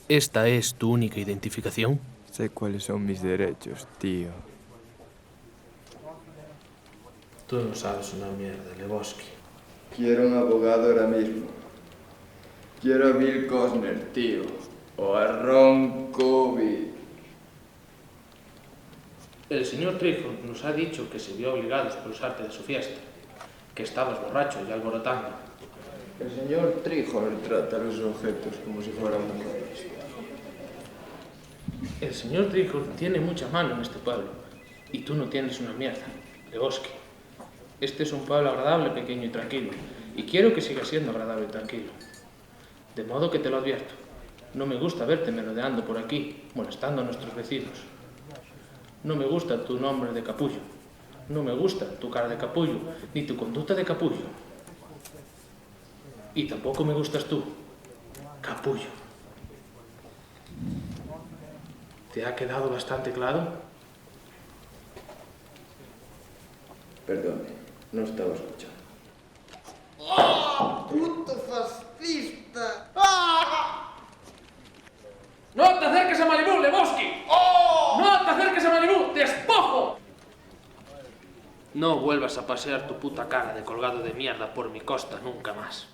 ¿Esta es tu única identificación? Sé cuáles son mis derechos, tío. Tú no sabes una mierda, Lebowski. Quiero un abogado ahora mismo. Quiero a Bill Costner, tío. O a Ron Kobe. El señor Trijo nos ha dicho que se vio obligado a expulsarte de su fiesta, que estabas borracho y alborotando. El señor Trijol trata a los objetos como si fueran mujeres. El señor Trijo tiene mucha mano en este pueblo, y tú no tienes una mierda, Lebowski. Este es un pueblo agradable, pequeño y tranquilo, y quiero que siga siendo agradable y tranquilo. De modo que te lo advierto, no me gusta verte merodeando por aquí, molestando a nuestros vecinos. No me gusta tu nombre de capullo, no me gusta tu cara de capullo, ni tu conducta de capullo. Y tampoco me gustas tú, capullo. ¿Te ha quedado bastante claro? Perdone, no estaba escuchando. ¡Oh, puto fascista! ¡Ah! ¡No te acerques a Malibú, Lebowski! ¡Oh! ¡No te acerques a Malibú! ¡Despojo! No vuelvas a pasear tu puta cara de colgado de mierda por mi costa nunca más.